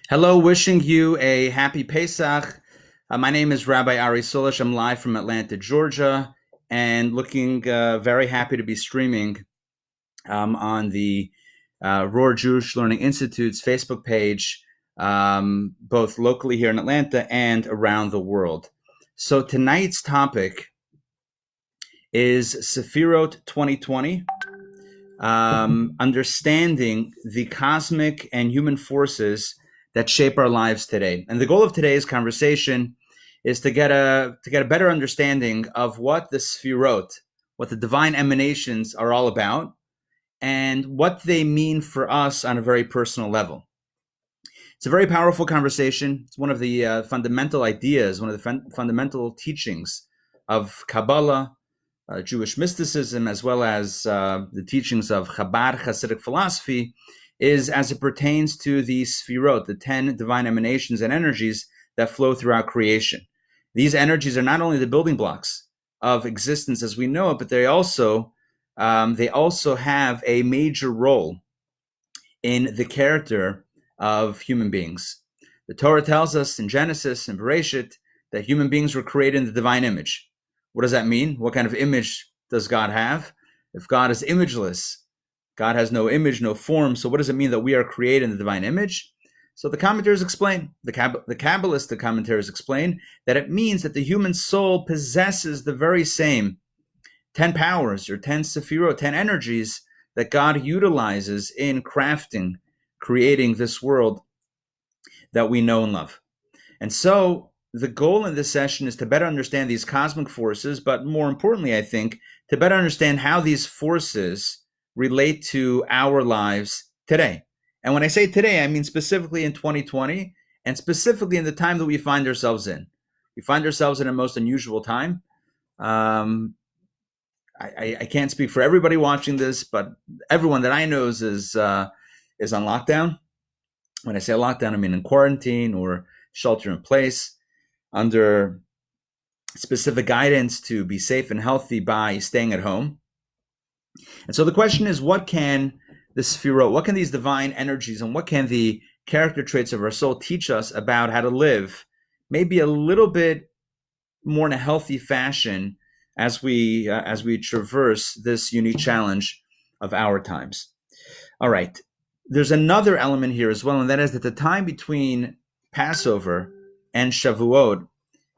Hello, wishing you a happy Pesach. My name is Rabbi Sollish. I'm live from Atlanta, Georgia, and looking very happy to be streaming on the Roar Jewish Learning Institute's Facebook page, both locally here in Atlanta and around the world. So tonight's topic is Sefirot 2020, understanding the cosmic and human forces that shape our lives today. And the goal of today's conversation is to get a better understanding of what the Sefirot, what the divine emanations are all about, and what they mean for us on a very personal level. It's a very powerful conversation. It's one of the fundamental ideas, one of the fundamental teachings of Kabbalah, Jewish mysticism, as well as the teachings of Chabad Hasidic philosophy, is as it pertains to the Sefirot, the 10 divine emanations and energies that flow throughout creation. These energies are not only the building blocks of existence as we know it, but they also have a major role in the character of human beings. The Torah tells us in Genesis and Bereshit that human beings were created in the divine image. What does that mean? What kind of image does God have? If God is imageless, God has no image, no form. So what does it mean that we are created in the divine image? So the commentators explain, the Kabbalistic commentators explain that it means that the human soul possesses the very same 10 powers or 10 Sephirot, 10 energies that God utilizes in crafting, creating this world that we know and love. And so the goal in this session is to better understand these cosmic forces, but more importantly, I think, to better understand how these forces relate to our lives today. And when I say today, I mean specifically in 2020 and specifically in the time that we find ourselves in. We find ourselves in a most unusual time. I can't speak for everybody watching this, but everyone that I know is on lockdown. When I say lockdown, I mean in quarantine or shelter in place, under specific guidance to be safe and healthy by staying at home. And so the question is, what can the Sefirot, what can these divine energies, and what can the character traits of our soul teach us about how to live maybe a little bit more in a healthy fashion as we traverse this unique challenge of our times? All right. There's another element here as well, and that is that the time between Passover and Shavuot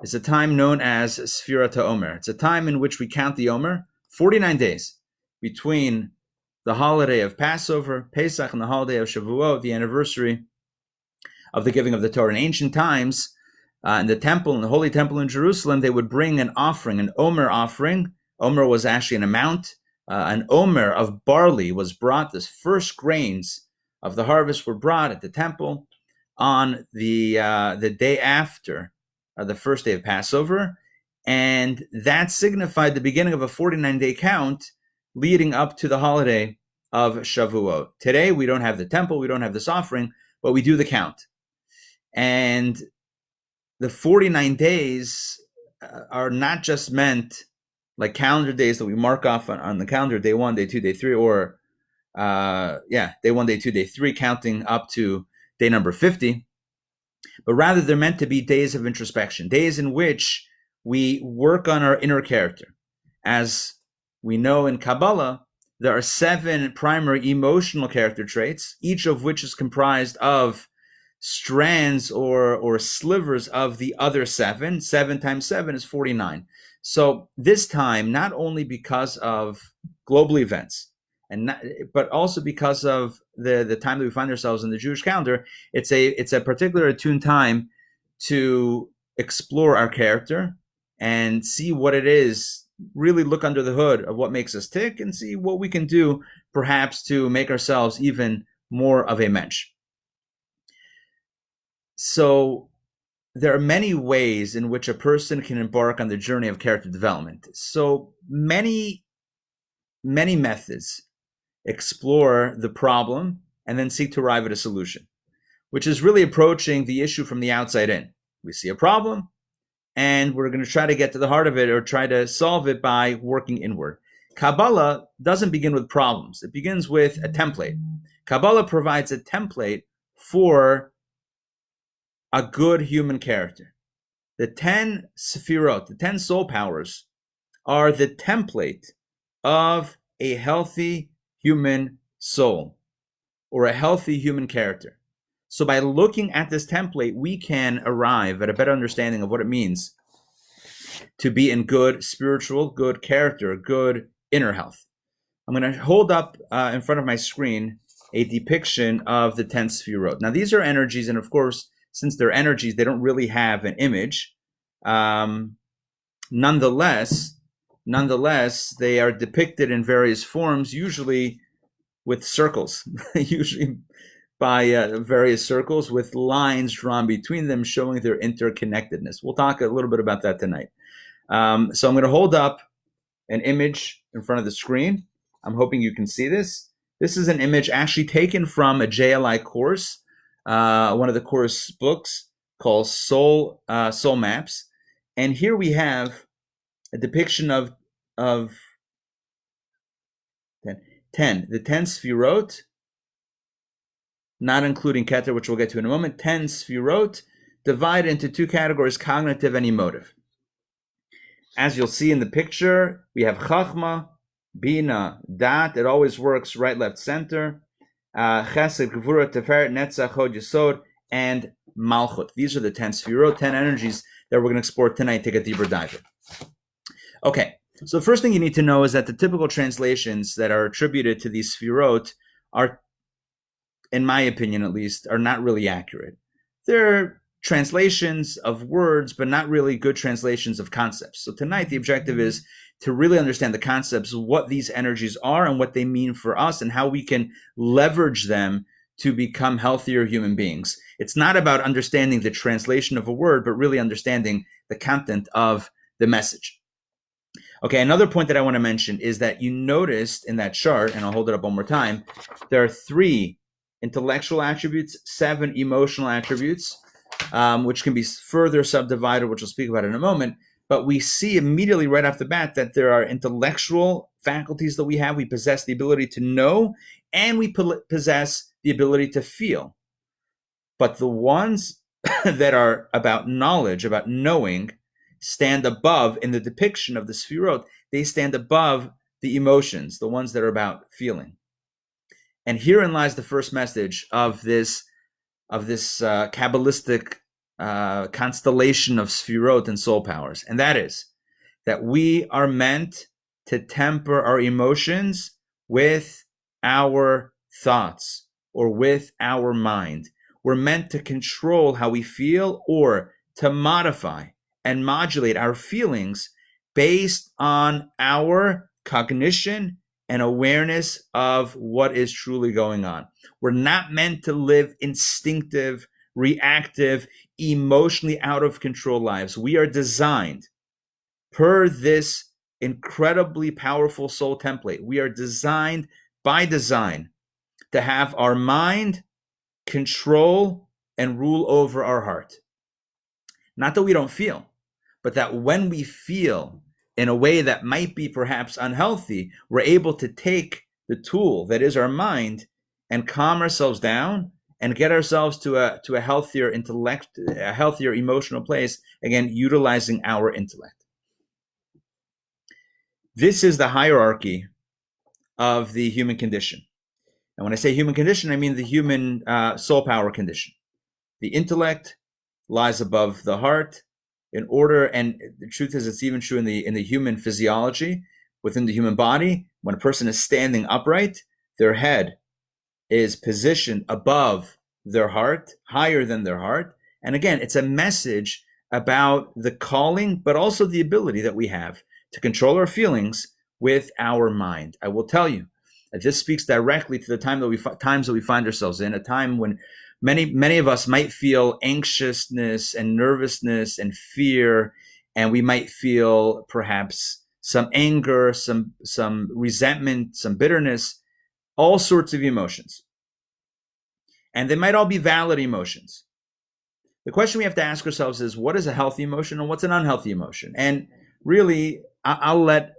is a time known as Sfirat HaOmer. It's a time in which we count the Omer, 49 days between the holiday of Passover, Pesach, and the holiday of Shavuot, the anniversary of the giving of the Torah. In ancient times, in the temple, in the Holy Temple in Jerusalem, they would bring an offering, an Omer offering. Omer was actually an amount. An Omer of barley was brought. The first grains of the harvest were brought at the temple on the day after the first day of Passover, and that signified the beginning of a 49-day count leading up to the holiday of Shavuot. Today, we don't have the temple, we don't have this offering, but we do the count. And the 49 days are not just meant like calendar days that we mark off on the calendar, day 1, day 2, day 3, or day 1, day 2, day 3, counting up to day number 50. But rather they're meant to be days of introspection, days in which we work on our inner character. As we know in Kabbalah, there are 7 primary emotional character traits, each of which is comprised of strands or slivers of the other 7. 7 times 7 is 49. So this time, not only because of global events, but also because of the time that we find ourselves in the Jewish calendar, it's a particular attuned time to explore our character and see what it is, really look under the hood of what makes us tick and see what we can do perhaps to make ourselves even more of a mensch. So there are many ways in which a person can embark on the journey of character development. So many methods explore the problem and then seek to arrive at a solution, which is really approaching the issue from the outside in. We see a problem and we're going to try to get to the heart of it or try to solve it by working inward. Kabbalah doesn't begin with problems. It begins with a template. Kabbalah provides a template for a good human character. The 10 Sephirot, the 10 soul powers, are the template of a healthy human soul or a healthy human character. So by looking at this template, we can arrive at a better understanding of what it means to be in good spiritual, good character, good inner health. I'm going to hold up in front of my screen a depiction of the 10 Sephirot. Now, these are energies, and of course, since they're energies, they don't really have an image. Nonetheless, they are depicted in various forms, usually with circles, usually by various circles with lines drawn between them showing their interconnectedness. We'll talk a little bit about that tonight. So I'm going to hold up an image in front of the screen. I'm hoping you can see this. This is an image actually taken from a JLI course, one of the course books called Soul Maps. And here we have a depiction of 10, the 10 Sefirot, not including Keter, which we'll get to in a moment. 10 Sefirot divided into two categories, cognitive and emotive. As you'll see in the picture, we have Chachma, Bina, Dat. It always works right, left, center. Chesed, Guevara, Ferret, Nessa, Chod, Yesod, and Malchut. These are the 10 Sefirot, 10 energies that we're going to explore tonight, take a deeper dive in. Okay, so the first thing you need to know is that the typical translations that are attributed to these Sefirot are, in my opinion at least, are not really accurate. They're translations of words, but not really good translations of concepts. So tonight, the objective is to really understand the concepts of what these energies are and what they mean for us and how we can leverage them to become healthier human beings. It's not about understanding the translation of a word, but really understanding the content of the message. Okay, another point that I want to mention is that you noticed in that chart, and I'll hold it up one more time, there are 3 intellectual attributes, 7 emotional attributes, which can be further subdivided, which we'll speak about in a moment. But we see immediately right off the bat that there are intellectual faculties that we have. We possess the ability to know, and we possess the ability to feel. But the ones that are about knowledge, about knowing, stand above in the depiction of the Sefirot. They stand above the emotions, the ones that are about feeling. And herein lies the first message of this Kabbalistic constellation of Sefirot and soul powers. And that is that we are meant to temper our emotions with our thoughts or with our mind. We're meant to control how we feel or to modify and modulate our feelings based on our cognition and awareness of what is truly going on. We're not meant to live instinctive, reactive, emotionally out of control lives. We are designed per this incredibly powerful soul template. We are designed by design to have our mind control and rule over our heart. Not that we don't feel, but that when we feel in a way that might be perhaps unhealthy, we're able to take the tool that is our mind and calm ourselves down and get ourselves to a healthier intellect, a healthier emotional place, again, utilizing our intellect. This is the hierarchy of the human condition. And when I say human condition, I mean the human soul power condition. The intellect lies above the heart in order, and the truth is it's even true in the human physiology, within the human body. When a person is standing upright, their head is positioned above their heart, higher than their heart. And again, it's a message about the calling, but also the ability that we have to control our feelings with our mind. I will tell you that this speaks directly to the times that we find ourselves in, a time when many of us might feel anxiousness and nervousness and fear, and we might feel perhaps some anger, some resentment, some bitterness, all sorts of emotions. And they might all be valid emotions. The question we have to ask ourselves is, what is a healthy emotion and what's an unhealthy emotion? And really, I'll let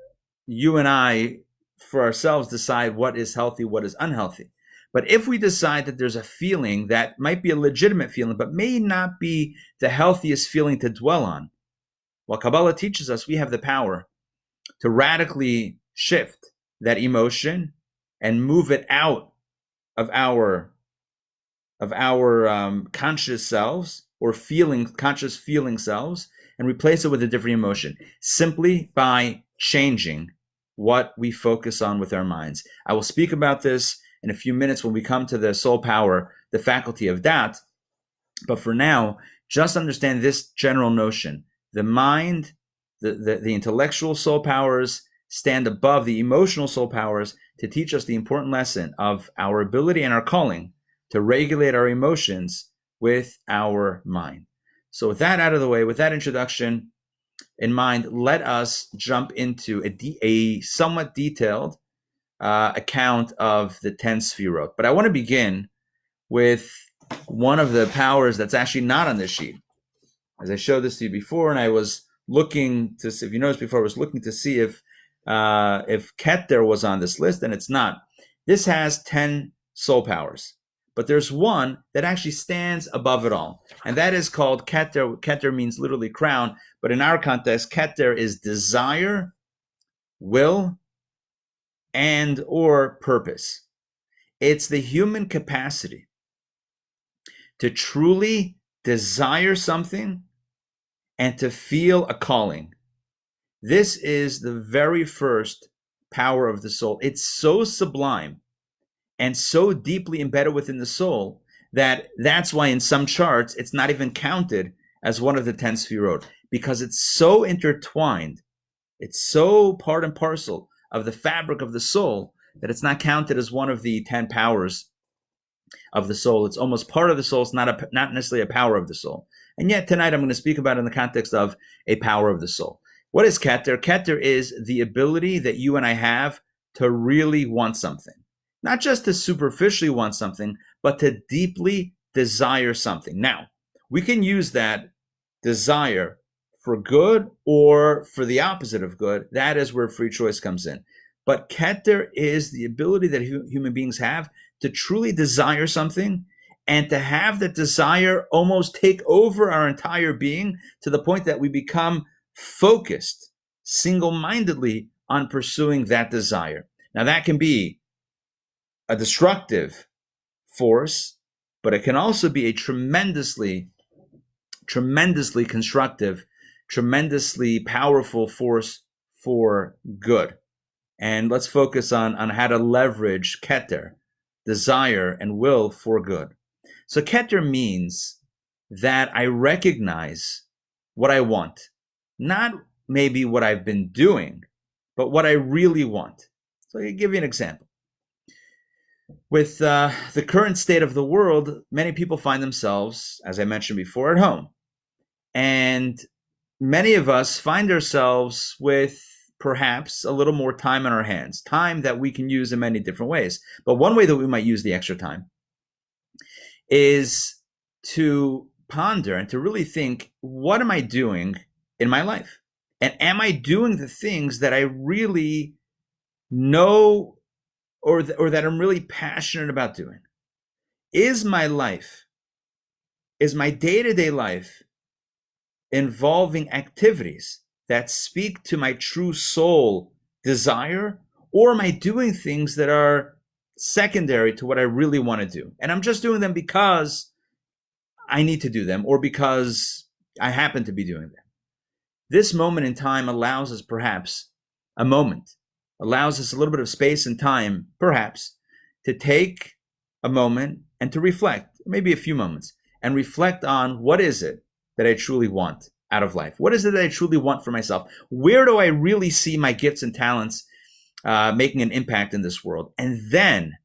you and I, for ourselves, decide what is healthy, what is unhealthy. But if we decide that there's a feeling that might be a legitimate feeling, but may not be the healthiest feeling to dwell on, well, Kabbalah teaches us we have the power to radically shift that emotion and move it out of our conscious selves or conscious feeling selves, and replace it with a different emotion simply by changing what we focus on with our minds. I will speak about this in a few minutes when we come to the soul power, the faculty of dat. But for now, just understand this general notion. The mind, the intellectual soul powers stand above the emotional soul powers to teach us the important lesson of our ability and our calling to regulate our emotions with our mind. So with that out of the way, with that introduction in mind, let us jump into a somewhat detailed account of the 10 Sephirot. But I want to begin with one of the powers that's actually not on this sheet. As I showed this to you before, and I was looking to see, if you noticed before, I was looking to see if Keter was on this list, and it's not. This has 10 soul powers, but there's one that actually stands above it all, and that is called Keter. Keter means literally crown, but in our context, Keter is desire, will, and or purpose. It's the human capacity to truly desire something and to feel a calling. This is the very first power of the soul. It's so sublime and so deeply embedded within the soul that's why in some charts it's not even counted as one of the 10 Sephirot, because it's so intertwined, it's so part and parcel of the fabric of the soul that it's not counted as one of the 10 powers of the soul. It's almost part of the soul. It's not necessarily a power of the soul. And yet tonight I'm going to speak about it in the context of a power of the soul. What is Keter? Keter is the ability that you and I have to really want something. Not just to superficially want something, but to deeply desire something. Now, we can use that desire for good or for the opposite of good. That is where free choice comes in. But Keter is the ability that human beings have to truly desire something and to have that desire almost take over our entire being to the point that we become focused single-mindedly on pursuing that desire. Now, that can be a destructive force, but it can also be a tremendously constructive, tremendously powerful force for good. And let's focus on how to leverage Keter, desire and will for good. So Keter means that I recognize what I want, not maybe what I've been doing, but what I really want. So I'll give you an example. With the current state of the world, many people find themselves, as I mentioned before, at home. And many of us find ourselves with perhaps a little more time on our hands, time that we can use in many different ways. But one way that we might use the extra time is to ponder and to really think, what am I doing in my life? And am I doing the things that I really know or that I'm really passionate about doing? Is my day-to-day life involving activities that speak to my true soul desire, or am I doing things that are secondary to what I really want to do? And I'm just doing them because I need to do them or because I happen to be doing them. This moment in time allows us perhaps allows us a little bit of space and time, perhaps, to take a moment and to reflect, maybe a few moments, and reflect on what is it that I truly want out of life? What is it that I truly want for myself? Where do I really see my gifts and talents making an impact in this world? And then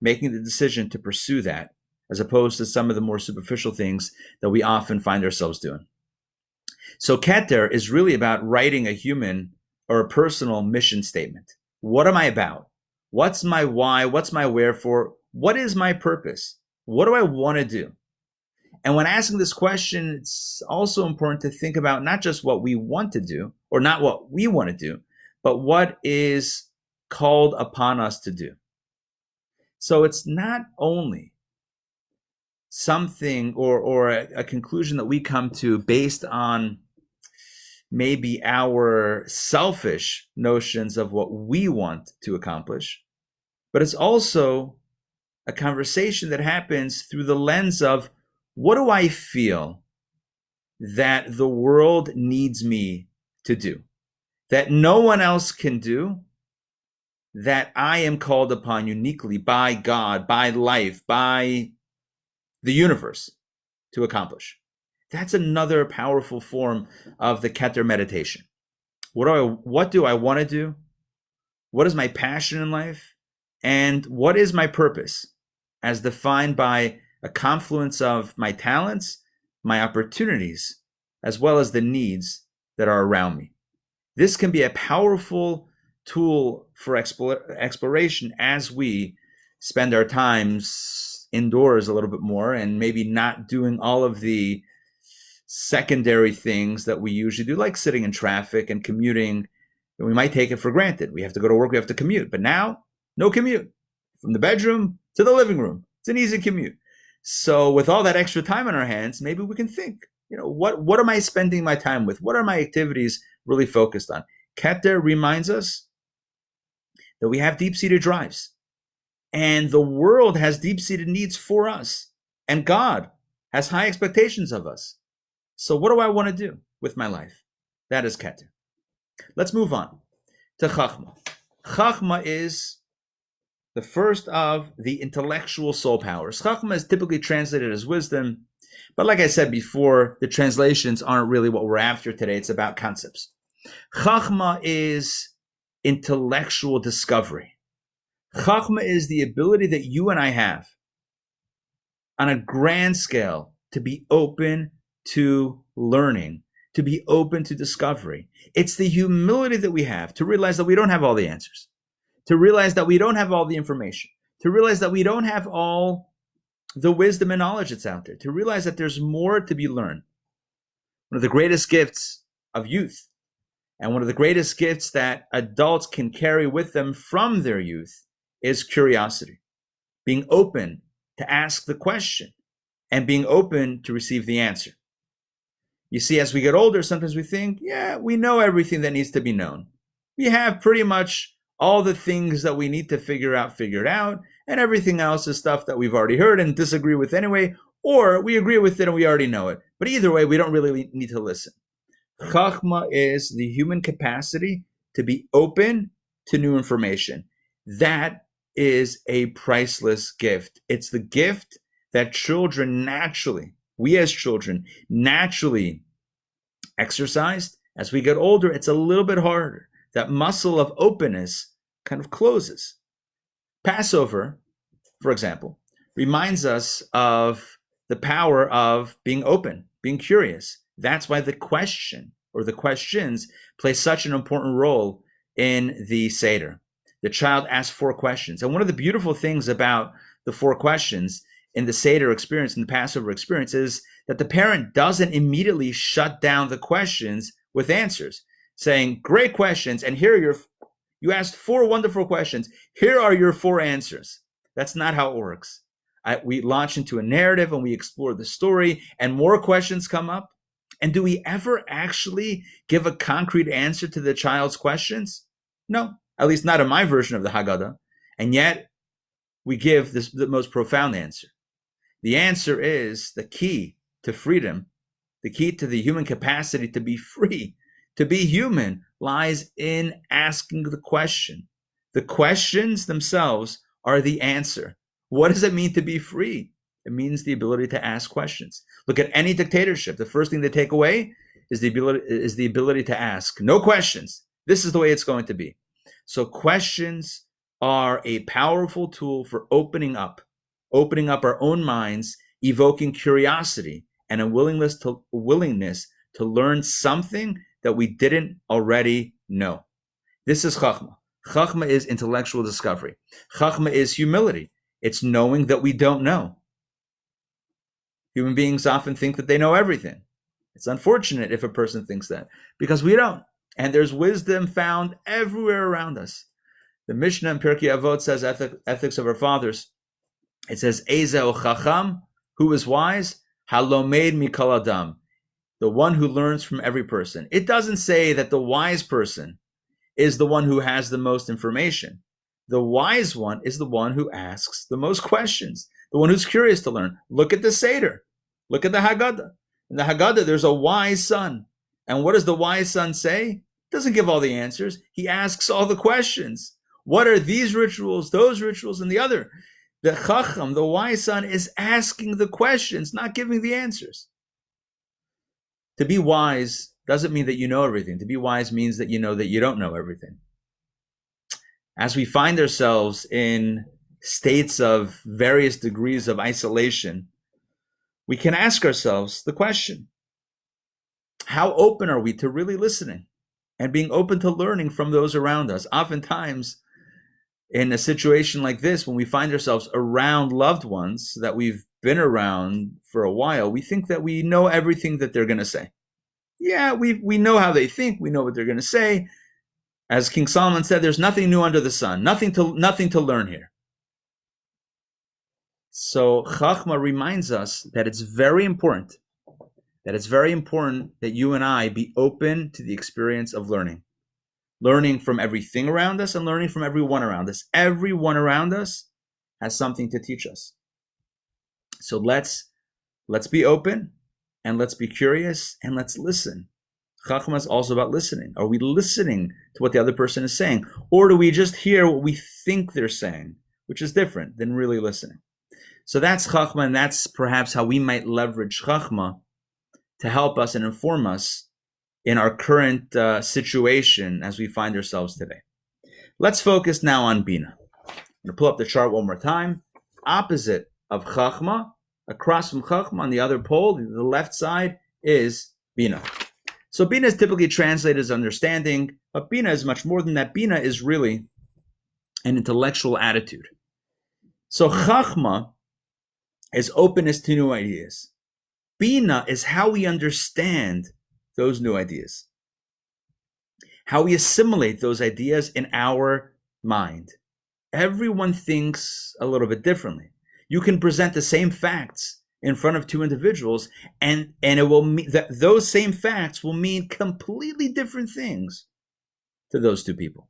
making the decision to pursue that, as opposed to some of the more superficial things that we often find ourselves doing. So Keter is really about writing a human or a personal mission statement. What am I about? What's my why? What's my wherefore? What is my purpose? What do I want to do? And when asking this question, it's also important to think about not just what we want to do, or not what we want to do, but what is called upon us to do. So it's not only something or a conclusion that we come to based on maybe our selfish notions of what we want to accomplish, but it's also a conversation that happens through the lens of what do I feel that the world needs me to do, that no one else can do, that I am called upon uniquely by God, by life, by the universe to accomplish. That's another powerful form of the Keter meditation. What do I want to do? What is my passion in life? And what is my purpose as defined by a confluence of my talents, my opportunities, as well as the needs that are around me? This can be a powerful tool for exploration as we spend our times indoors a little bit more and maybe not doing all of the secondary things that we usually do, like sitting in traffic and commuting. And we might take it for granted. We have to go to work, we have to commute. But now, no commute. From the bedroom to the living room. It's an easy commute. So with all that extra time on our hands, maybe we can think, what am I spending my time with? What are my activities really focused on? Keter reminds us that we have deep-seated drives. And the world has deep-seated needs for us. And God has high expectations of us. So what do I want to do with my life? That is Keter. Let's move on to Chachma. Chachma is the first of the intellectual soul powers. Chachma is typically translated as wisdom, but like I said before, the translations aren't really what we're after today. It's about concepts. Chachma is intellectual discovery. Chachma is the ability that you and I have on a grand scale to be open to learning, to be open to discovery. It's the humility that we have to realize that we don't have all the answers, to realize that we don't have all the information, to realize that we don't have all the wisdom and knowledge that's out there, to realize that there's more to be learned. One of the greatest gifts of youth, and one of the greatest gifts that adults can carry with them from their youth, is curiosity, being open to ask the question and being open to receive the answer. You see, as we get older, sometimes we think, we know everything that needs to be known. We have pretty much all the things that we need to figured out, and everything else is stuff that we've already heard and disagree with anyway, or we agree with it and we already know it. But either way, we don't really need to listen. Chachma is the human capacity to be open to new information. That is a priceless gift. It's the gift that children naturally, we as children, naturally exercised. As we get older, it's a little bit harder. That muscle of openness kind of closes. Passover, for example, reminds us of the power of being open, being curious. That's why the question or the questions play such an important role in the Seder. The child asks 4 questions. And one of the beautiful things about the 4 questions in the Seder experience, in the Passover experience, is that the parent doesn't immediately shut down the questions with answers, saying, great questions, and you asked 4 wonderful questions. Here are your 4 answers. That's not how it works. We launch into a narrative and we explore the story, and more questions come up. And do we ever actually give a concrete answer to the child's questions? No, at least not in my version of the Haggadah. And yet, we give the most profound answer. The answer is the key to freedom, the key to the human capacity to be free, to be human, lies in asking the question. The questions themselves are the answer. What does it mean to be free? It means the ability to ask questions. Look at any dictatorship. The first thing they take away is the ability to ask. No questions. This is the way it's going to be. So questions are a powerful tool for opening up our own minds, evoking curiosity and a willingness to learn something that we didn't already know. This is Chachma. Chachma is intellectual discovery. Chachma is humility. It's knowing that we don't know. Human beings often think that they know everything. It's unfortunate if a person thinks that, because we don't. And there's wisdom found everywhere around us. The Mishnah in Pirkei Avot says, Ethics of Our Fathers, it says, Ezeu Chacham, who is wise? Halomed mikol adam, the one who learns from every person. It doesn't say that the wise person is the one who has the most information. The wise one is the one who asks the most questions, the one who's curious to learn. Look at the Seder. Look at the Haggadah. In the Haggadah, there's a wise son. And what does the wise son say? He doesn't give all the answers. He asks all the questions. What are these rituals, those rituals, and the other? The Chacham, the wise son, is asking the questions, not giving the answers. To be wise doesn't mean that you know everything. To be wise means that you know that you don't know everything. As we find ourselves in states of various degrees of isolation, we can ask ourselves the question, how open are we to really listening and being open to learning from those around us? Oftentimes, in a situation like this, when we find ourselves around loved ones that we've been around for a while, we think that we know everything that they're going to say. Yeah, we know how they think. We know what they're going to say. As King Solomon said, there's nothing new under the sun, nothing to learn here. So Chachma reminds us that it's very important that you and I be open to the experience of learning from everything around us and learning from everyone around us. Everyone around us has something to teach us. So let's be open and let's be curious and let's listen. Chachma is also about listening. Are we listening to what the other person is saying? Or do we just hear what we think they're saying, which is different than really listening? So that's Chachma, and that's perhaps how we might leverage Chachma to help us and inform us in our current situation as we find ourselves today. Let's focus now on Bina. I'm going to pull up the chart one more time. Opposite of Chachma, across from Chachma on the other pole, the left side is Bina. So Bina is typically translated as understanding, but Bina is much more than that. Bina is really an intellectual attitude. So Chachma is openness to new ideas. Bina is how we understand those new ideas, how we assimilate those ideas in our mind. Everyone thinks a little bit differently. You can present the same facts in front of two individuals, and it will mean that those same facts will mean completely different things to those two people.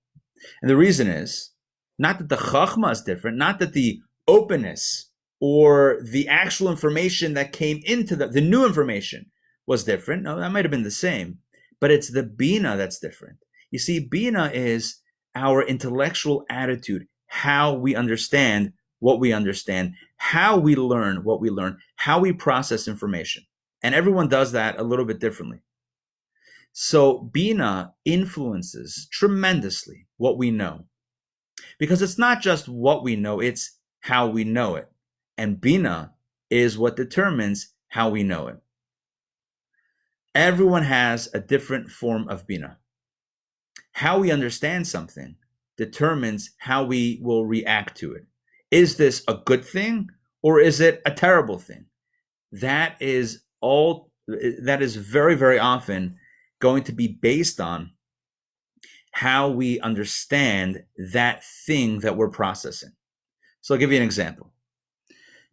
And the reason is not that the chachma is different, not that the openness or the actual information that came into the new information was different. No, that might have been the same, but it's the bina that's different. You see, bina is our intellectual attitude, how we understand what we understand, how we learn what we learn, how we process information. And everyone does that a little bit differently. So Bina influences tremendously what we know, because it's not just what we know, it's how we know it. And Bina is what determines how we know it. Everyone has a different form of Bina. How we understand something determines how we will react to it. Is this a good thing or is it a terrible thing? That is very, very often going to be based on how we understand that thing that we're processing. So I'll give you an example.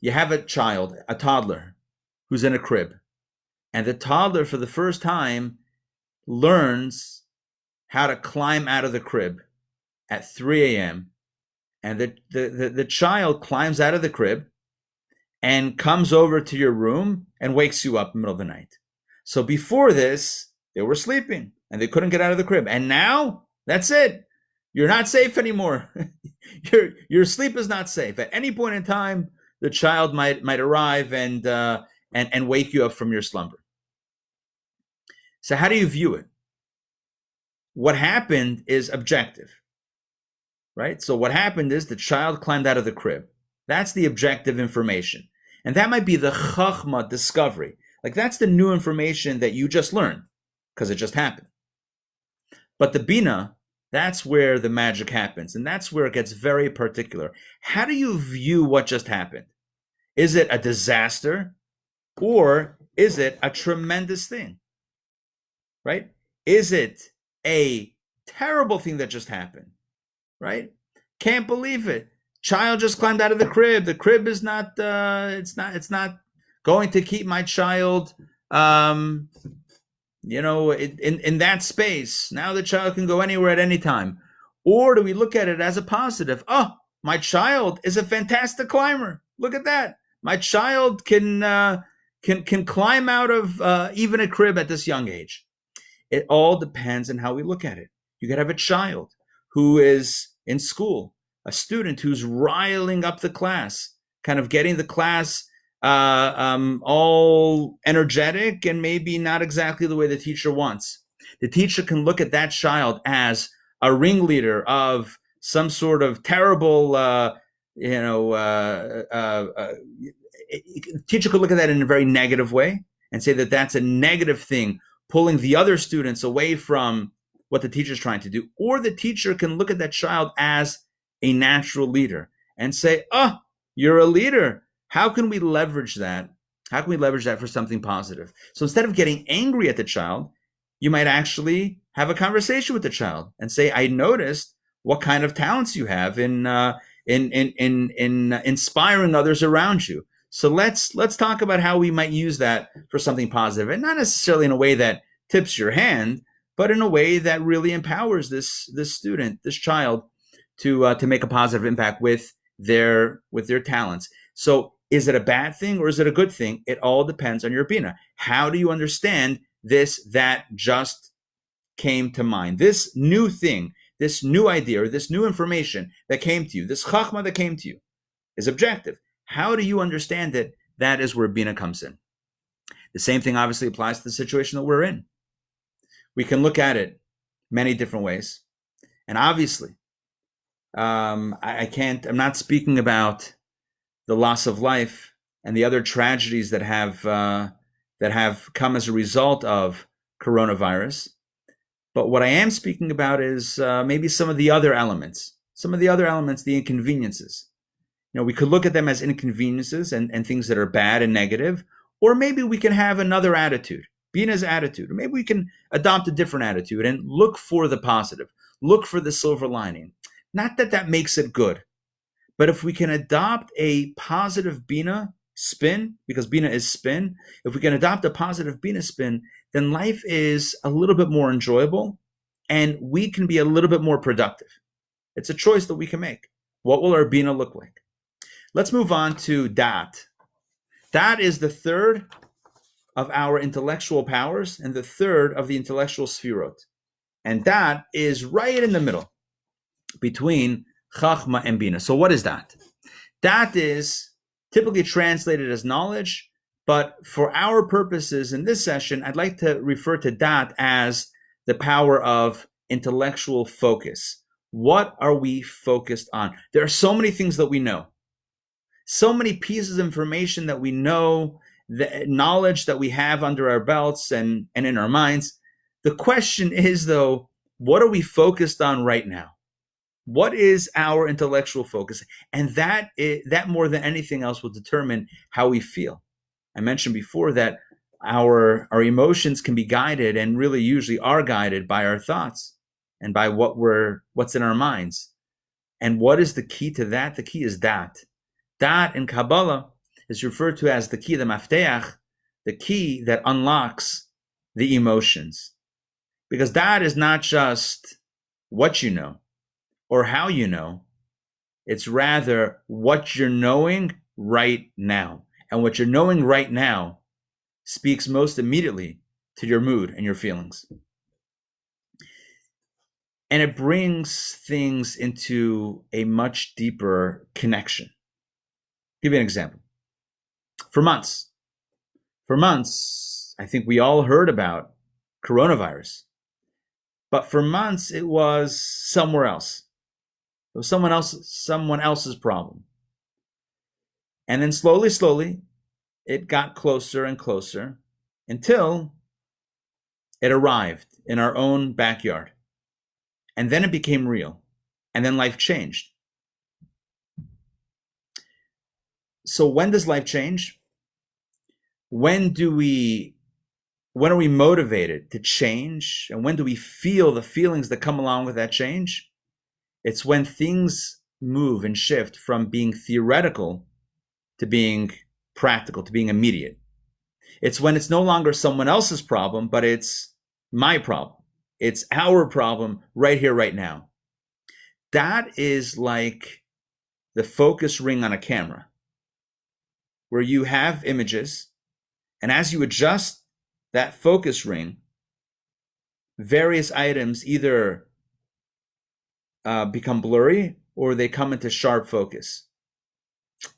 You have a child, a toddler, who's in a crib, and the toddler for the first time learns how to climb out of the crib at 3 a.m. And the child climbs out of the crib and comes over to your room and wakes you up in the middle of the night. So before this, they were sleeping and they couldn't get out of the crib. And now, that's it. You're not safe anymore. Your sleep is not safe. At any point in time, the child might arrive and wake you up from your slumber. So how do you view it? What happened is objective. Right? So what happened is the child climbed out of the crib. That's the objective information. And that might be the chachma discovery. Like that's the new information that you just learned because it just happened. But the bina, that's where the magic happens. And that's where it gets very particular. How do you view what just happened? Is it a disaster or is it a tremendous thing? Right? Is it a terrible thing that just happened? Right? Can't believe it. Child just climbed out of the crib. The crib is not. It's not going to keep my child. In that space. Now the child can go anywhere at any time. Or do we look at it as a positive? Oh, my child is a fantastic climber. Look at that. My child can climb out of even a crib at this young age. It all depends on how we look at it. You could have a child who is in school, a student who's riling up the class, kind of getting the class all energetic and maybe not exactly the way the teacher wants. The teacher can look at that child as a ringleader of some sort of terrible, teacher could look at that in a very negative way and say that that's a negative thing, pulling the other students away from what the teacher's trying to do. Or the teacher can look at that child as a natural leader and say, oh, you're a leader. How can we leverage that? How can we leverage that for something positive? So instead of getting angry at the child, you might actually have a conversation with the child and say, I noticed what kind of talents you have in inspiring others around you. So let's talk about how we might use that for something positive, and not necessarily in a way that tips your hand, but in a way that really empowers this student, this child, to make a positive impact with their talents. So is it a bad thing or is it a good thing? It all depends on your Bina. How do you understand this that just came to mind? This new thing, this new idea, or this new information that came to you, this chachma that came to you, is objective. How do you understand it? That is where Bina comes in. The same thing obviously applies to the situation that we're in. We can look at it many different ways. And obviously, I'm not speaking about the loss of life and the other tragedies that have come as a result of coronavirus. But what I am speaking about is maybe some of the other elements, the inconveniences. We could look at them as inconveniences and things that are bad and negative, or maybe we can have another attitude, Bina's attitude, or maybe we can adopt a different attitude and look for the positive, look for the silver lining. Not that that makes it good, but if we can adopt a positive Bina spin, because Bina is spin, if we can adopt a positive Bina spin, then life is a little bit more enjoyable and we can be a little bit more productive. It's a choice that we can make. What will our Bina look like? Let's move on to Dat. Dat is the third of our intellectual powers and the third of the intellectual Sefirot. And Dat is right in the middle between Chachma and Bina. So what is that? That is typically translated as knowledge, but for our purposes in this session, I'd like to refer to that as the power of intellectual focus. What are we focused on? There are so many things that we know, so many pieces of information that we know, the knowledge that we have under our belts and in our minds. The question is, though, what are we focused on right now? What is our intellectual focus? And that more than anything else will determine how we feel. I mentioned before that our emotions can be guided, and really usually are guided, by our thoughts and by what's in our minds. And what is the key to that? The key is Dat. Dat in Kabbalah is referred to as the key, the mafteach, the key that unlocks the emotions. Because Dat is not just what you know or how you know, it's rather what you're knowing right now. And what you're knowing right now speaks most immediately to your mood and your feelings. And it brings things into a much deeper connection. I'll give you an example. For months, I think we all heard about coronavirus. But for months, it was somewhere else. It was someone else's problem. And then slowly, it got closer and closer until it arrived in our own backyard. And then it became real. And then life changed. So when does life change? When are we motivated to change? And when do we feel the feelings that come along with that change? It's when things move and shift from being theoretical to being practical, to being immediate. It's when it's no longer someone else's problem, but it's my problem. It's our problem right here, right now. That is like the focus ring on a camera, where you have images, and as you adjust that focus ring, various items either become blurry or they come into sharp focus.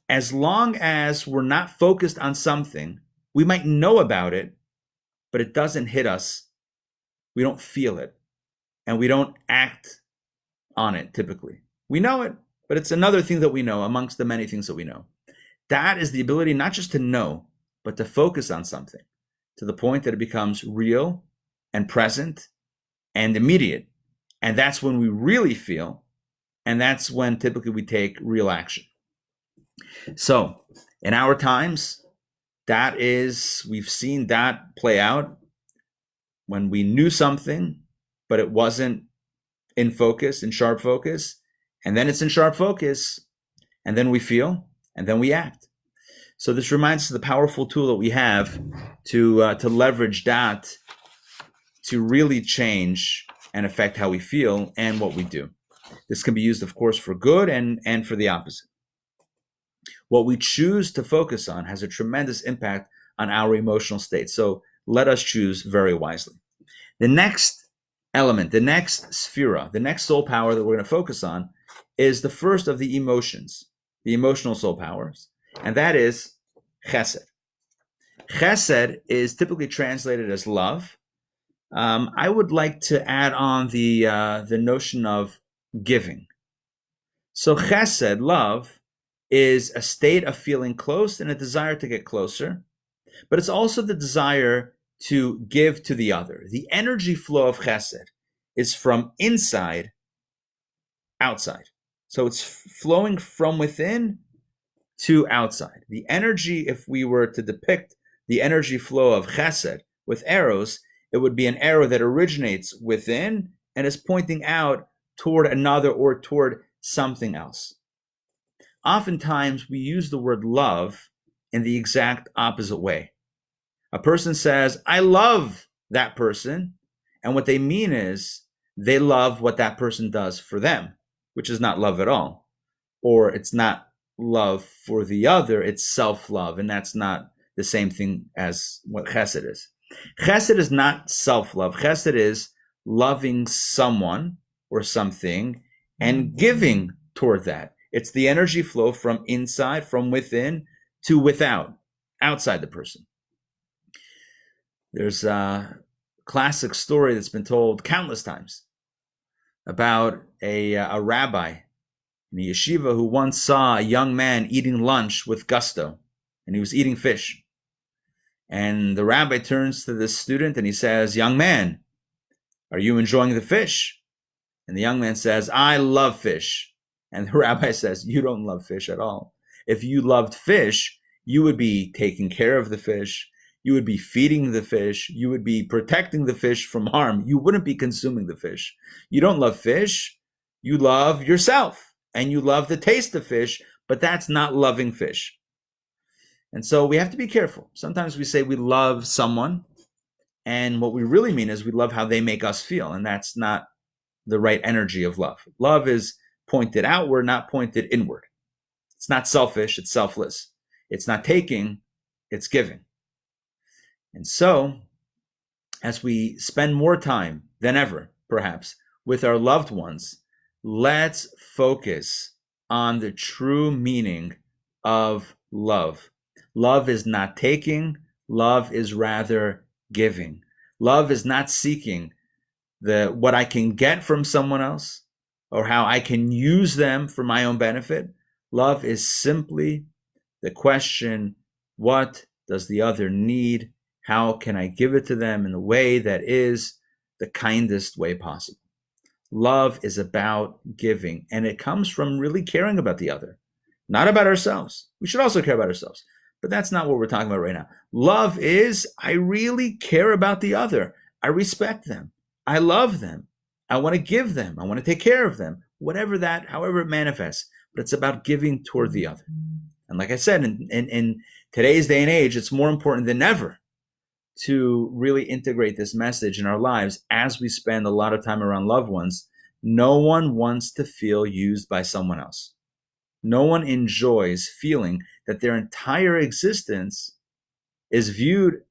As long as we're not focused on something, we might know about it, but it doesn't hit us. We don't feel it, and we don't act on it typically. We know it, but it's another thing that we know amongst the many things that we know. That is the ability not just to know, but to focus on something to the point that it becomes real and present and immediate. And that's when we really feel, and that's when typically we take real action. So in our times, we've seen that play out when we knew something, but it wasn't in focus, in sharp focus, and then it's in sharp focus, and then we feel, and then we act. So this reminds us of the powerful tool that we have to leverage that to really change and affect how we feel and what we do. This can be used, of course, for good and for the opposite. What we choose to focus on has a tremendous impact on our emotional state. So let us choose very wisely. The next element, the next Sefirot, the next soul power that we're going to focus on is the first of the emotions, the emotional soul powers, and that is chesed. Chesed is typically translated as love. I would like to add on the notion of giving. So chesed, love, is a state of feeling close and a desire to get closer, but it's also the desire to give to the other. The energy flow of chesed is from inside outside. So it's flowing from within to outside. The energy, if we were to depict the energy flow of chesed with arrows, it would be an arrow that originates within and is pointing out toward another or toward something else. Oftentimes, we use the word love in the exact opposite way. A person says, I love that person, and what they mean is they love what that person does for them, which is not love at all. Or it's not love for the other, it's self-love, and that's not the same thing as what chesed is. Chesed is not self-love. Chesed is loving someone or something and giving toward that. It's the energy flow from inside, from within to without, outside the person. There's a classic story that's been told countless times about a rabbi in a yeshiva who once saw a young man eating lunch with gusto, and he was eating fish. And the rabbi turns to the student and he says, young man, are you enjoying the fish? And the young man says, I love fish. And the rabbi says, you don't love fish at all. If you loved fish, you would be taking care of the fish. You would be feeding the fish. You would be protecting the fish from harm. You wouldn't be consuming the fish. You don't love fish. You love yourself and you love the taste of fish, but that's not loving fish. And so we have to be careful. Sometimes we say we love someone, and what we really mean is we love how they make us feel, and that's not the right energy of love. Love is pointed outward, not pointed inward. It's not selfish, it's selfless. It's not taking, it's giving. And so, as we spend more time than ever, perhaps, with our loved ones, let's focus on the true meaning of love. Love is not taking, love is rather giving. Love is not seeking what I can get from someone else or how I can use them for my own benefit. Love is simply the question, what does the other need? How can I give it to them in a way that is the kindest way possible? Love is about giving, and it comes from really caring about the other, not about ourselves. We should also care about ourselves, but that's not what we're talking about right now. Love is, I really care about the other. I respect them. I love them. I want to give them. I want to take care of them. However it manifests. but it's about giving toward the other. And like I said, in today's day and age, it's more important than ever to really integrate this message in our lives as we spend a lot of time around loved ones. No one wants to feel used by someone else. No one enjoys feeling that their entire existence is viewed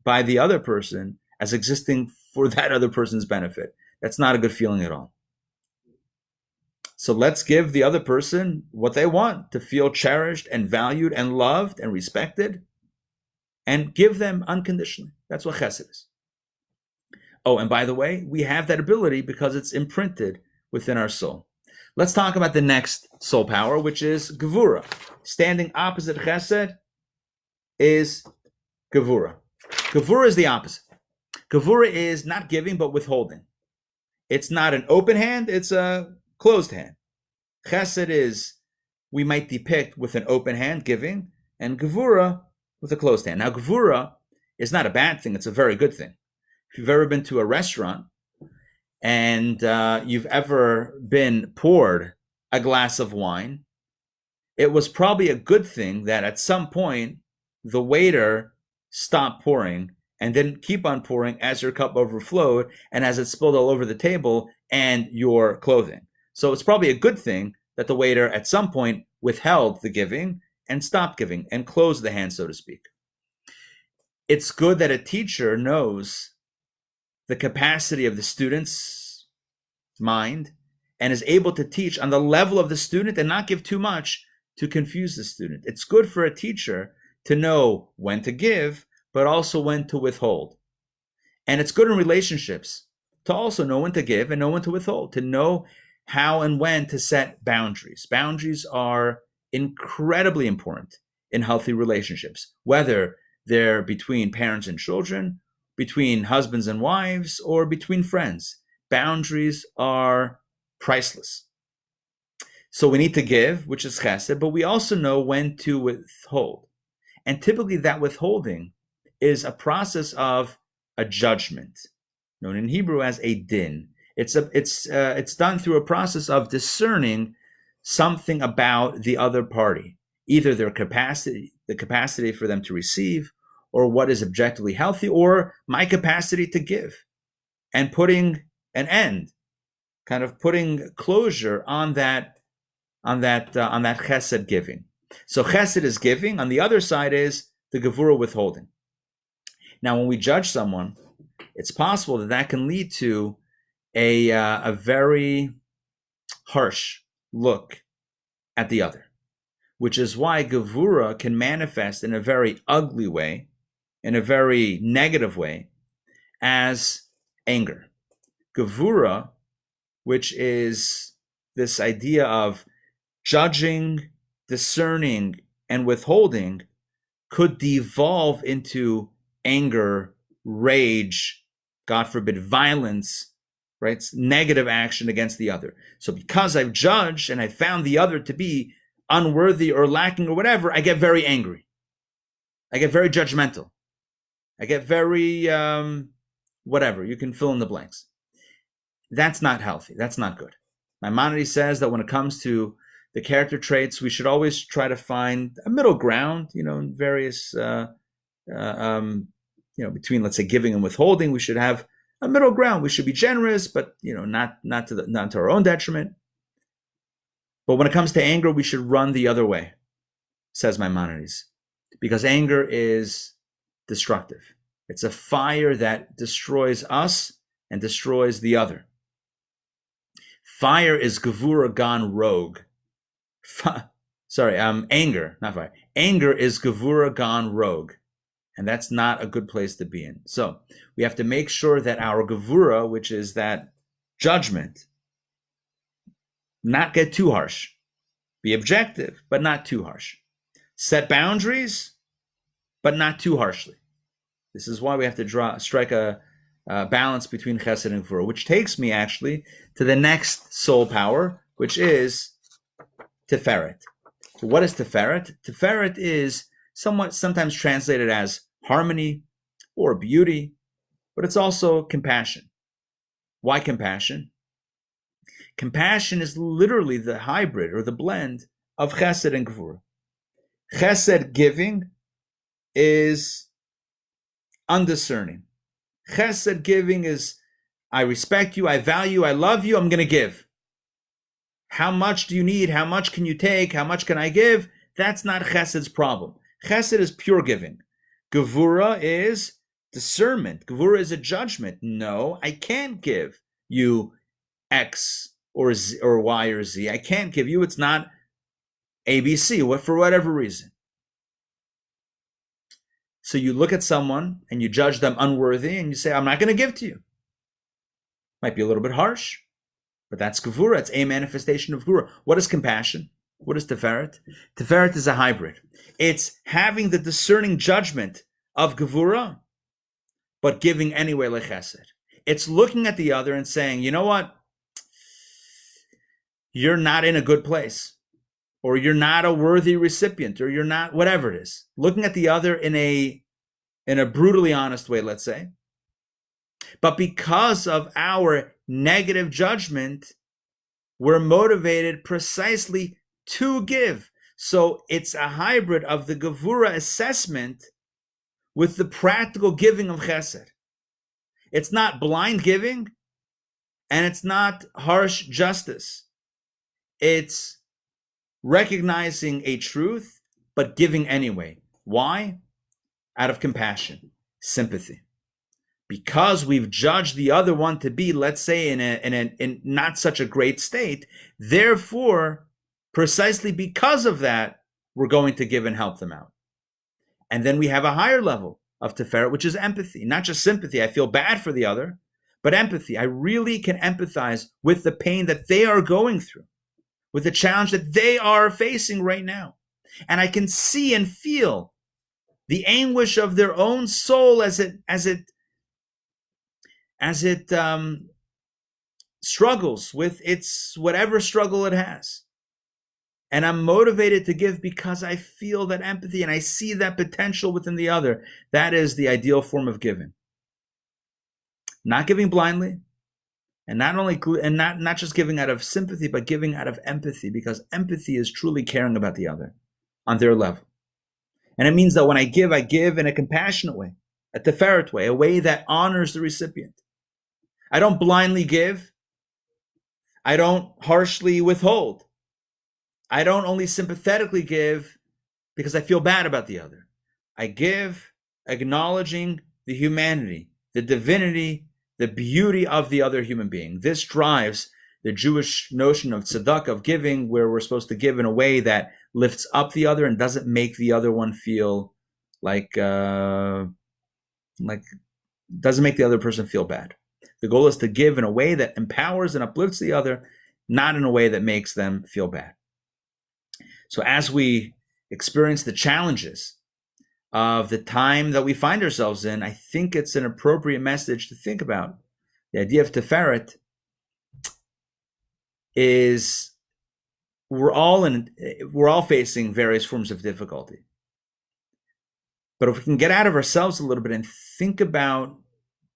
by the other person as existing for that other person's benefit. That's not a good feeling at all. So let's give the other person what they want, to feel cherished and valued and loved and respected, and give them unconditionally. That's what chesed is. Oh, and by the way, we have that ability because it's imprinted within our soul. Let's talk about the next soul power, which is Guevara. Standing opposite chesed is Guevara. Guevara is the opposite. Guevara is not giving, but withholding. It's not an open hand, it's a closed hand. Chesed is, we might depict with an open hand, giving, and Guevara with a closed hand. Now, Guevara is not a bad thing, it's a very good thing. If you've ever been to a restaurant and you've ever been poured a glass of wine, it was probably a good thing that at some point the waiter stopped pouring and didn't keep on pouring as your cup overflowed and as it spilled all over the table and your clothing. So it's probably a good thing that the waiter at some point withheld the giving and stopped giving and closed the hand, so to speak. It's good that a teacher knows the capacity of the student's mind and is able to teach on the level of the student and not give too much to confuse the student. It's good for a teacher to know when to give, but also when to withhold. And it's good in relationships to also know when to give and know when to withhold, to know how and when to set boundaries. Boundaries are incredibly important in healthy relationships, whether they're between parents and children, between husbands and wives, or between friends. Boundaries are priceless. So we need to give, which is chesed, but we also know when to withhold. And typically that withholding is a process of a judgment, known in Hebrew as a din. It's done through a process of discerning something about the other party, either their capacity, the capacity for them to receive, or what is objectively healthy, or my capacity to give, and putting an end, kind of putting closure on that chesed giving. So chesed is giving. On the other side is the Guevara withholding. Now, when we judge someone, it's possible that can lead to a very harsh look at the other, which is why Guevara can manifest in a very ugly way, in a very negative way, as anger. Guevara, which is this idea of judging, discerning, and withholding, could devolve into anger, rage, God forbid, violence, right? It's negative action against the other. So because I've judged and I found the other to be unworthy or lacking or whatever, I get very angry. I get very judgmental. I get very, whatever, you can fill in the blanks. That's not healthy. That's not good. Maimonides says that when it comes to the character traits, we should always try to find a middle ground, in various, between, let's say, giving and withholding. We should have a middle ground. We should be generous, but, not to our own detriment. But when it comes to anger, we should run the other way, says Maimonides, because anger is destructive. It's a fire that destroys us and destroys the other. Fire is Guevara gone rogue. Anger, not fire. Anger is Guevara gone rogue. And that's not a good place to be in. So we have to make sure that our Guevara, which is that judgment, not get too harsh. Be objective, but not too harsh. Set boundaries, but not too harshly. This is why we have to strike a balance between chesed and Guevara, which takes me actually to the next soul power, which is Ferret. So what is Ferret? Ferret is sometimes translated as harmony or beauty, but it's also compassion. Why compassion? Compassion is literally the hybrid or the blend of chesed and Guevara. Chesed giving is undiscerning. Chesed giving is, I respect you, I value, I love you, I'm going to give. How much do you need? How much can you take? How much can I give? That's not Chesed's problem. Chesed is pure giving. Guevara is discernment. Guevara is a judgment. No, I can't give you X or Z or Y or Z. I can't give you. It's not ABC, for whatever reason. So you look at someone and you judge them unworthy and you say, I'm not going to give to you. Might be a little bit harsh, but that's Guevara. It's a manifestation of Guevara. What is compassion? What is Tiferet? Tiferet is a hybrid. It's having the discerning judgment of Guevara, but giving anyway like Chesed. It's looking at the other and saying, you know what? You're not in a good place, or you're not a worthy recipient, or you're not, whatever it is. Looking at the other in a brutally honest way, let's say. But because of our negative judgment, we're motivated precisely to give. So it's a hybrid of the Guevara assessment with the practical giving of Chesed. It's not blind giving, and it's not harsh justice. It's recognizing a truth, but giving anyway. Why? Out of compassion, sympathy. Because we've judged the other one to be, let's say, in not such a great state, therefore, precisely because of that, we're going to give and help them out. And then we have a higher level of Tiferet, which is empathy, not just sympathy. I feel bad for the other, but empathy. I really can empathize with the pain that they are going through, with the challenge that they are facing right now. And I can see and feel the anguish of their own soul as it struggles with its whatever struggle it has. And I'm motivated to give because I feel that empathy and I see that potential within the other. That is the ideal form of giving. Not giving blindly, and not just giving out of sympathy, but giving out of empathy, because empathy is truly caring about the other on their level. And it means that when I give in a compassionate way, a Tiferet way, a way that honors the recipient. I don't blindly give. I don't harshly withhold. I don't only sympathetically give because I feel bad about the other. I give acknowledging the humanity, the divinity, the beauty of the other human being. This drives the Jewish notion of tzedakah, of giving, where we're supposed to give in a way that lifts up the other and doesn't make the other one feel doesn't make the other person feel bad. The goal is to give in a way that empowers and uplifts the other, not in a way that makes them feel bad. So as we experience the challenges of the time that we find ourselves in, I think it's an appropriate message to think about. The idea of Tiferet is we're all facing various forms of difficulty. But if we can get out of ourselves a little bit and think about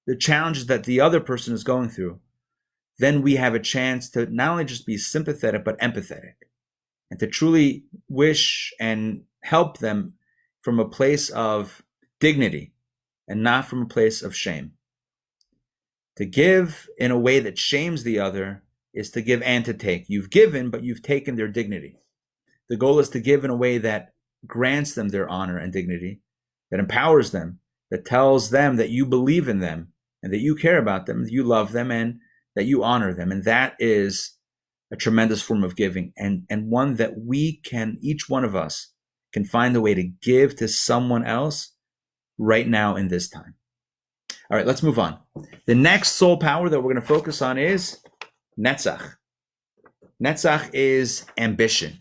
the challenges that the other person is going through, then we have a chance to not only just be sympathetic, but empathetic, and to truly wish and help them from a place of dignity and not from a place of shame. To give in a way that shames the other is to give and to take. You've given, but you've taken their dignity. The goal is to give in a way that grants them their honor and dignity, that empowers them, that tells them that you believe in them and that you care about them, that you love them, and that you honor them. And that is a tremendous form of giving, and one that we can, each one of us, can find a way to give to someone else right now in this time. All right, let's move on. The next soul power that we're going to focus on is Netzach. Netzach is ambition.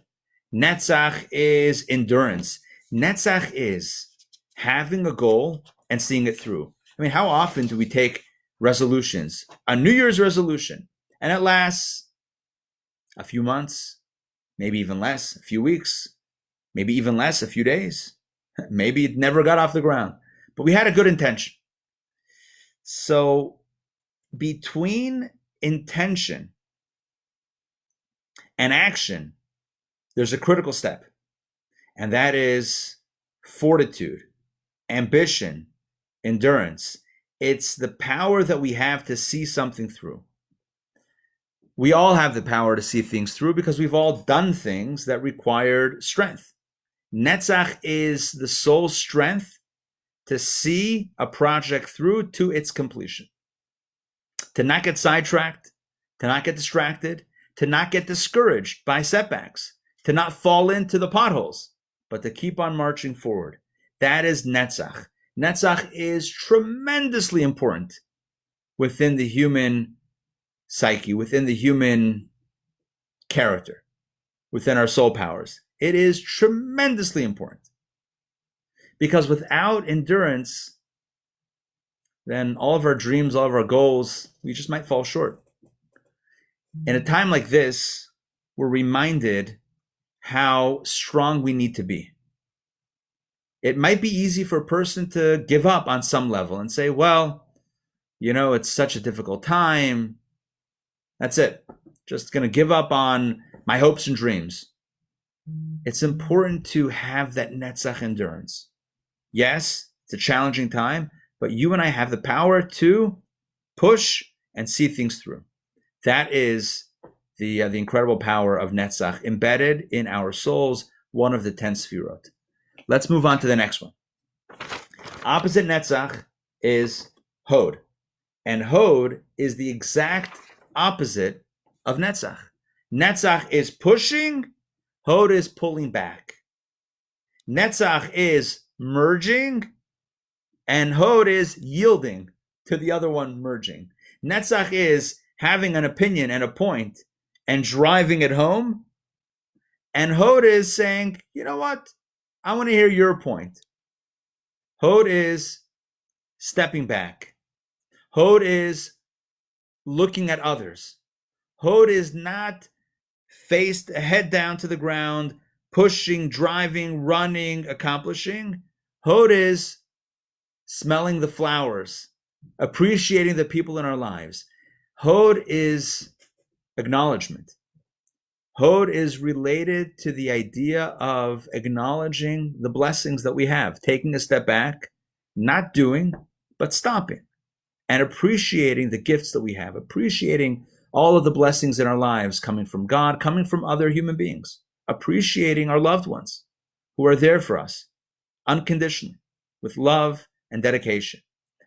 Netzach is endurance. Netzach is having a goal and seeing it through. I mean, how often do we take resolutions, a New Year's resolution, and it lasts a few months, maybe even less, a few weeks, maybe even less, a few days. Maybe it never got off the ground, but we had a good intention. So between intention and action, there's a critical step, and that is fortitude, ambition, endurance. It's the power that we have to see something through. We all have the power to see things through because we've all done things that required strength. Netzach is the soul's strength to see a project through to its completion, to not get sidetracked, to not get distracted, to not get discouraged by setbacks, to not fall into the potholes, but to keep on marching forward. That is Netzach. Netzach is tremendously important within the human psyche, within the human character, within our soul powers. It is tremendously important. Because without endurance, then all of our dreams, all of our goals, we just might fall short. In a time like this, we're reminded how strong we need to be. It might be easy for a person to give up on some level and say, well, it's such a difficult time. That's it. Just going to give up on my hopes and dreams. It's important to have that netzach endurance. Yes, it's a challenging time, but you and I have the power to push and see things through. That is the incredible power of netzach embedded in our souls, one of the 10 Sephirot. Let's move on to the next one. Opposite netzach is hod. And hod is the exact opposite of netzach. Netzach is pushing, hod is pulling back. Netzach is merging, and hod is yielding to the other one merging. Netzach is having an opinion and a point and driving it home. And hod is saying, you know what? I want to hear your point. Hod is stepping back. Hod is looking at others. Hod is not faced head down to the ground, pushing, driving, running, accomplishing. Hod is smelling the flowers, appreciating the people in our lives. Hod is acknowledgement. Hod is related to the idea of acknowledging the blessings that we have, taking a step back, not doing, but stopping, and appreciating the gifts that we have, appreciating all of the blessings in our lives coming from God, coming from other human beings, appreciating our loved ones who are there for us unconditionally, with love and dedication,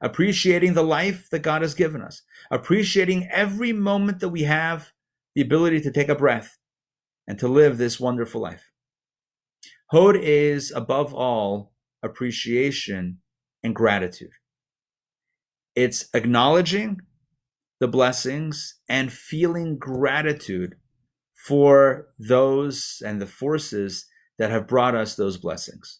appreciating the life that God has given us, appreciating every moment that we have the ability to take a breath and to live this wonderful life. Hod is, above all, appreciation and gratitude. It's acknowledging the blessings and feeling gratitude for those and the forces that have brought us those blessings.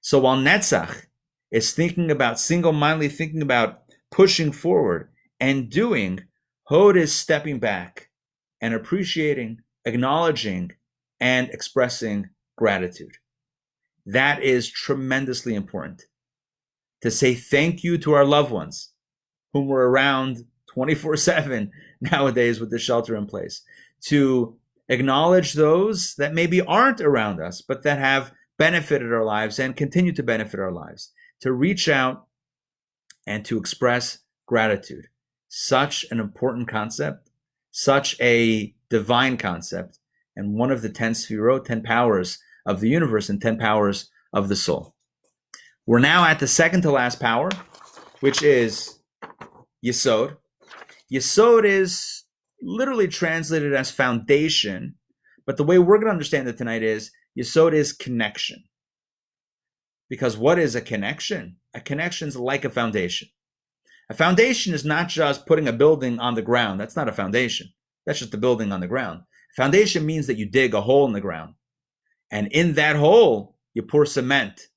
So while Netzach is thinking about single-mindedly thinking about pushing forward and doing, Hod is stepping back and appreciating, acknowledging, and expressing gratitude. That is tremendously important. To say thank you to our loved ones, whom we're around 24/7 nowadays with the shelter in place. To acknowledge those that maybe aren't around us, but that have benefited our lives and continue to benefit our lives. To reach out and to express gratitude. Such an important concept, such a divine concept, and one of the 10 Sephirot, 10 powers of the universe and 10 powers of the soul. We're now at the second to last power, which is Yesod. Yesod is literally translated as foundation, but the way we're going to understand it tonight is Yesod is connection. Because what is a connection? A connection is like a foundation. A foundation is not just putting a building on the ground. That's not a foundation. That's just a building on the ground. Foundation means that you dig a hole in the ground. And in that hole, you pour cement.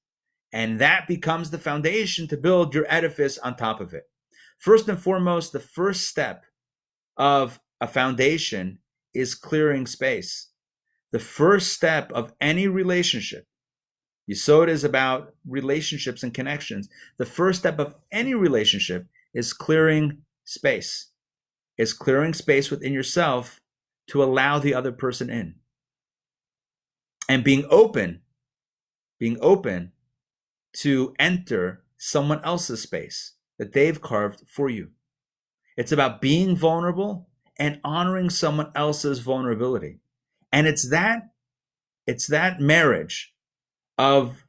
And that becomes the foundation to build your edifice on top of it. First and foremost, the first step of a foundation is clearing space. The first step of any relationship, Yesod is about relationships and connections. The first step of any relationship is clearing space. Is clearing space within yourself to allow the other person in. And being open to enter someone else's space that they've carved for you. It's about being vulnerable and honoring someone else's vulnerability. And it's that marriage of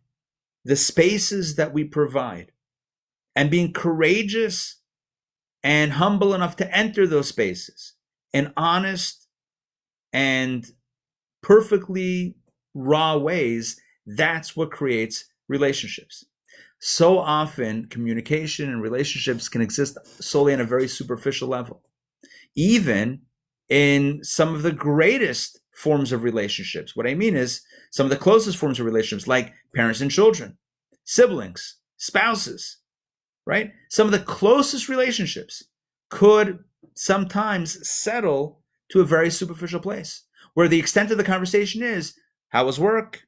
the spaces that we provide and being courageous and humble enough to enter those spaces in honest and perfectly raw ways. That's what creates relationships. So often, communication and relationships can exist solely on a very superficial level. Even in some of the greatest forms of relationships. What I mean is some of the closest forms of relationships, like parents and children, siblings, spouses, right? Some of the closest relationships could sometimes settle to a very superficial place, where the extent of the conversation is, how was work?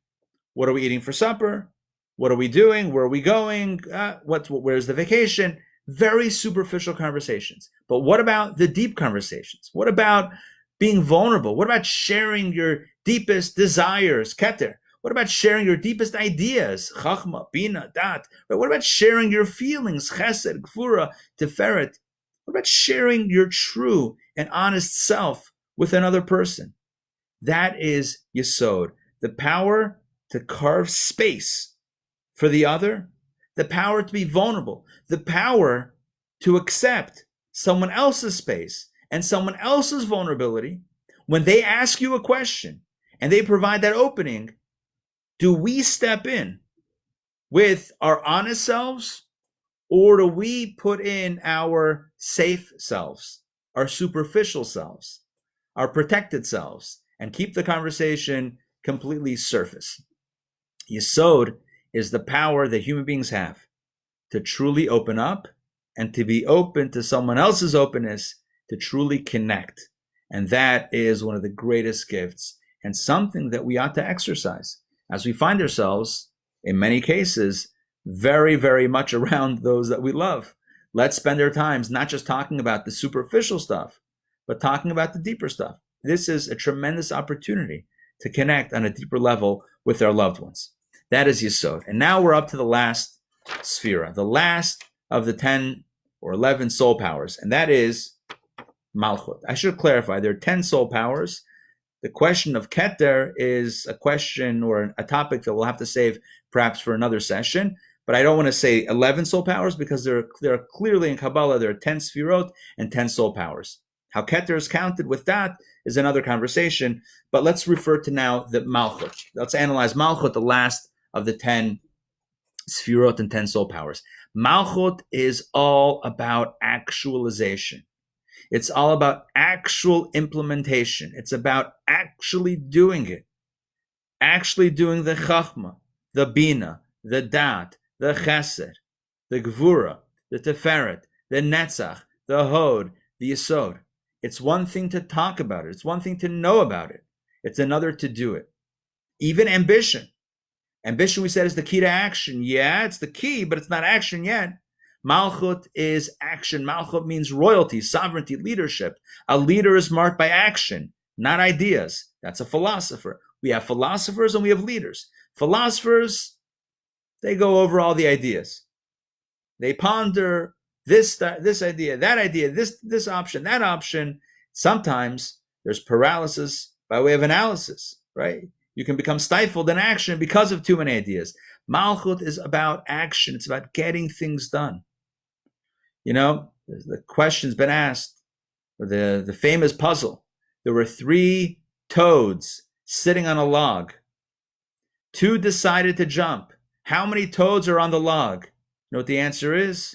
What are we eating for supper? What are we doing? Where are we going? Where's the vacation? Very superficial conversations. But what about the deep conversations? What about being vulnerable? What about sharing your deepest desires, keter? What about sharing your deepest ideas, chachma, bina, dat? What about sharing your feelings, chesed, Guevara, Ferret? What about sharing your true and honest self with another person? That is yesod, the power to carve space for the other, the power to be vulnerable, the power to accept someone else's space and someone else's vulnerability. When they ask you a question and they provide that opening, do we step in with our honest selves, or do we put in our safe selves, our superficial selves, our protected selves, and keep the conversation completely surface? Yesod is the power that human beings have to truly open up and to be open to someone else's openness, to truly connect. And that is one of the greatest gifts and something that we ought to exercise as we find ourselves, in many cases, very, very much around those that we love. Let's spend our times not just talking about the superficial stuff, but talking about the deeper stuff. This is a tremendous opportunity to connect on a deeper level with our loved ones. That is Yesod. And now we're up to the last Sefirah, the last of the 10 or 11 soul powers, and that is Malchut. I should clarify, there are 10 soul powers. The question of Keter is a question or a topic that we'll have to save perhaps for another session, but I don't want to say 11 soul powers because there are clearly in Kabbalah, there are 10 Sefirot and 10 soul powers. How Keter is counted with that is another conversation, but let's refer to now the Malchut. Let's analyze Malchut, the last of the 10 Sefirot and 10 soul powers. Malchut is all about actualization. It's all about actual implementation. It's about actually doing it. Actually doing the chachma, the bina, the dat, the chesed, the Guevara, the Ferret, the Netzach, the hod, the yesod. It's one thing to talk about it. It's one thing to know about it. It's another to do it. Even ambition. Ambition, we said, is the key to action. Yeah, it's the key, but it's not action yet. Malchut is action. Malchut means royalty, sovereignty, leadership. A leader is marked by action, not ideas. That's a philosopher. We have philosophers and we have leaders. Philosophers, they go over all the ideas. They ponder this idea, that idea, this option, that option. Sometimes there's paralysis by way of analysis, right? You can become stifled in action because of too many ideas. Malchut is about action. It's about getting things done. You know, the question's been asked, or the famous puzzle. There were 3 toads sitting on a log. 2 decided to jump. How many toads are on the log? You know what the answer is?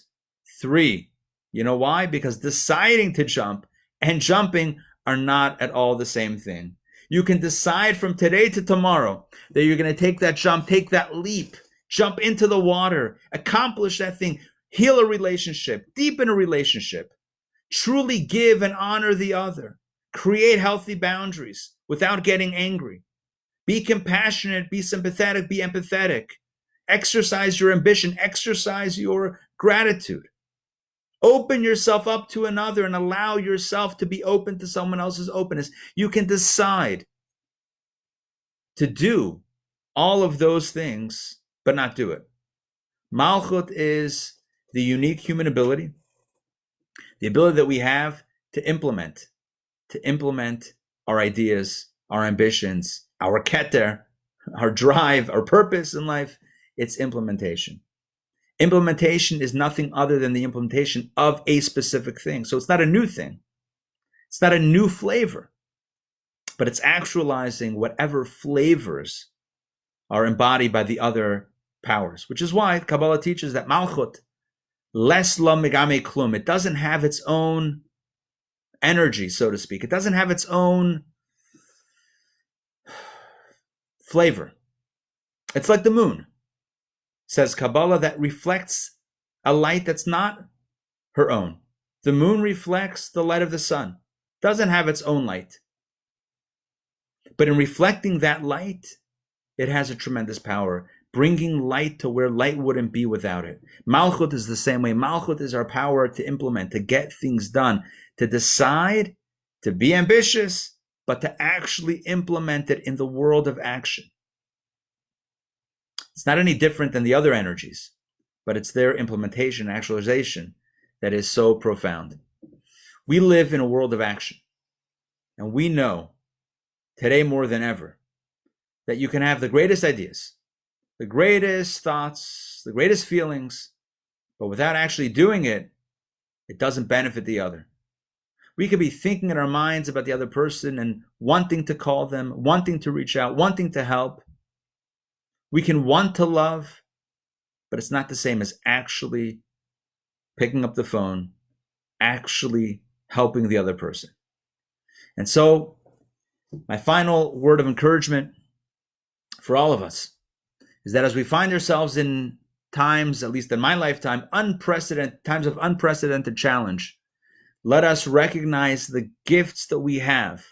3. You know why? Because deciding to jump and jumping are not at all the same thing. You can decide from today to tomorrow that you're going to take that jump, take that leap, jump into the water, accomplish that thing, heal a relationship, deepen a relationship, truly give and honor the other, create healthy boundaries without getting angry, be compassionate, be sympathetic, be empathetic, exercise your ambition, exercise your gratitude. Open yourself up to another and allow yourself to be open to someone else's openness. You can decide to do all of those things, but not do it. Malchut is the unique human ability, the ability that we have to implement our ideas, our ambitions, our keter, our drive, our purpose in life. It's implementation. Implementation is nothing other than the implementation of a specific thing. So it's not a new thing. It's not a new flavor, but it's actualizing whatever flavors are embodied by the other powers, which is why Kabbalah teaches that Malchut, les la megame klum, it doesn't have its own energy, so to speak. It doesn't have its own flavor. It's like the moon, says Kabbalah, that reflects a light that's not her own. The moon reflects the light of the sun, doesn't have its own light. But in reflecting that light, it has a tremendous power, bringing light to where light wouldn't be without it. Malchut is the same way. Malchut is our power to implement, to get things done, to decide, to be ambitious, but to actually implement it in the world of action. It's not any different than the other energies, but it's their implementation, actualization that is so profound. We live in a world of action, and we know today more than ever that you can have the greatest ideas, the greatest thoughts, the greatest feelings, but without actually doing it, it doesn't benefit the other. We could be thinking in our minds about the other person and wanting to call them, wanting to reach out, wanting to help. We can want to love, but it's not the same as actually picking up the phone, actually helping the other person. And so, my final word of encouragement for all of us is that as we find ourselves in times, at least in my lifetime, times of unprecedented challenge, let us recognize the gifts that we have,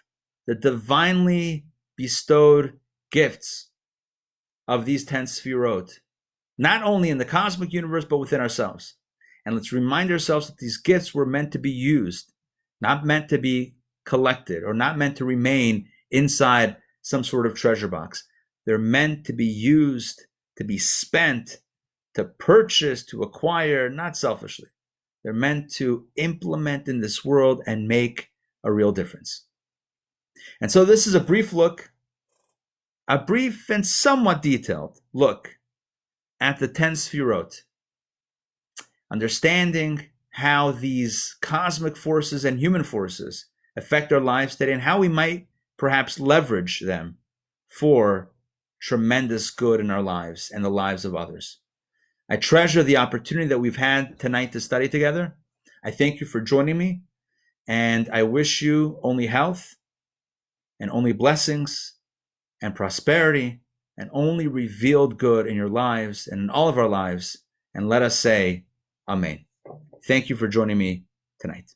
the divinely bestowed gifts of these 10 Sephirot, not only in the cosmic universe, but within ourselves. And let's remind ourselves that these gifts were meant to be used, not meant to be collected, or not meant to remain inside some sort of treasure box. They're meant to be used, to be spent, to purchase, to acquire, not selfishly. They're meant to implement in this world and make a real difference. And so this is a brief and somewhat detailed look at the 10 Sephirot, understanding how these cosmic forces and human forces affect our lives today and how we might perhaps leverage them for tremendous good in our lives and the lives of others. I treasure the opportunity that we've had tonight to study together. I thank you for joining me, and I wish you only health and only blessings and prosperity and only revealed good in your lives and in all of our lives. And let us say, Amen. Thank you for joining me tonight.